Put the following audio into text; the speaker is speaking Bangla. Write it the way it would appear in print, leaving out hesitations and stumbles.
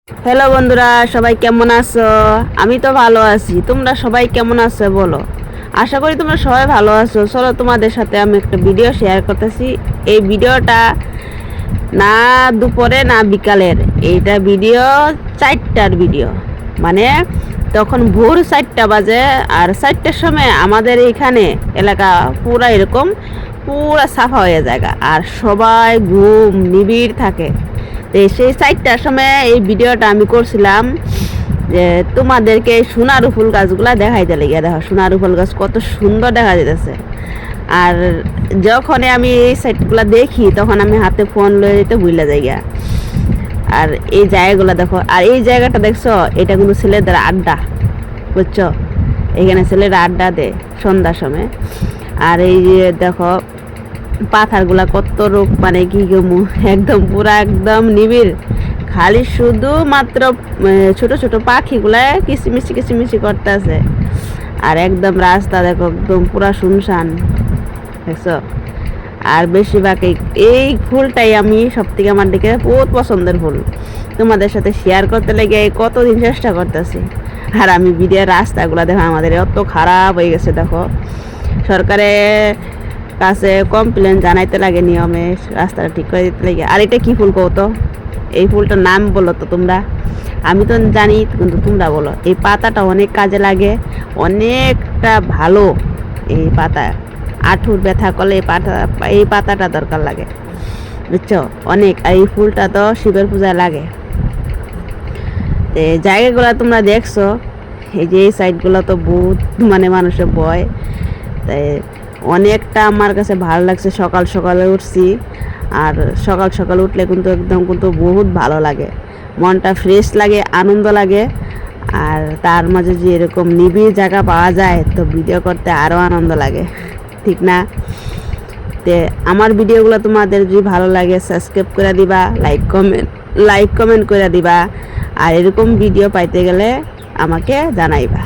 হ্যালো বন্ধুরা, সবাই কেমন আছো? আমি তো ভালো আছি। তোমরা সবাই কেমন আছো বলো? আশা করি তোমরা সবাই ভালো আছো। চলো তোমাদের সাথে আমি একটা ভিডিও শেয়ার করতেছি। এই ভিডিওটা না দুপুরে না বিকালের, এইটা ভিডিও 4টার ভিডিও। মানে তখন ভোর 4টা বাজে, আর 4টার সময় আমাদের এইখানে এলাকা পুরা এরকম পুরা সাফা হয়ে যায়, আর সবাই ঘুম নিবিড় থাকে। তো সেই 4টার সময় এই ভিডিওটা আমি করছিলাম যে তোমাদেরকে এই সোনারু ফুল গাছগুলা দেখাইতে লেগে। দেখো সোনারু ফুল গাছ কত সুন্দর দেখা যেতেছে। আর যখন আমি এই সাইটগুলো দেখি তখন আমি হাতে ফোন লয়ে যেতে ভুলে যাই গা। আর এই জায়গাগুলো দেখো, আর এই জায়গাটা দেখছো, এটা কিন্তু ছেলেদের আড্ডা, বুঝছো? এখানে ছেলেরা আড্ডা দেয় সন্ধ্যার সময়। আর এই যে দেখো পাথারগুলা কত রূপ, মানে কি গমু, একদম পুরা একদম নিবিড়। খালি শুধুমাত্র ছোট ছোট পাখিগুলা কিচিমিচি কিচিমিচি করতেছে। আর একদম রাস্তা দেখো একদম পুরা শুনশান, দেখছো? আর বেশিরভাগ এই ফুলটাই আমি সব থেকে আমার দিকে বহুত পছন্দের ফুল। তোমাদের সাথে শেয়ার করতে লেগে কতদিন চেষ্টা করতেছি। আর আমি ভিডিওর রাস্তাগুলো দেখো আমাদের এত খারাপ হয়ে গেছে। দেখো সরকারের কাছে কমপ্লেন জানাইতে লাগে, নিয়মে রাস্তাটা ঠিক করে দিতে লাগে। আর এটা কি ফুল কও তো? এই ফুলটার নাম বলো তো তোমরা। আমি তো জানি, কিন্তু তোমরা বলো। এই পাতাটা অনেক কাজে লাগে, অনেকটা ভালো। এই পাতা আঁঠুর ব্যথা করলে এই পাতাটা দরকার লাগে, বুঝছো? অনেক। আর এই ফুলটা তো শিবের পূজায় লাগে। জায়গাগুলো তোমরা দেখছো, এই যে এই সাইডগুলো তো বহুত মানে মানুষের ভয়। তাই অনেকটা আমার কাছে ভালো লাগছে। সকাল সকালে উঠছি, আর সকাল সকাল উঠলে কিন্তু একদম কিন্তু বহুত ভালো লাগে, মনটা ফ্রেশ লাগে, আনন্দ লাগে। আর তার মাঝে যে এরকম নিবিড় জায়গা পাওয়া যায়, তো ভিডিও করতে আরও আনন্দ লাগে, ঠিক না? তে আমার ভিডিওগুলো তোমাদের যদি ভালো লাগে সাবস্ক্রাইব করে দিবা, লাইক কমেন্ট করে দিবা। আর এরকম ভিডিও পাইতে গেলে আমাকে জানাইবা।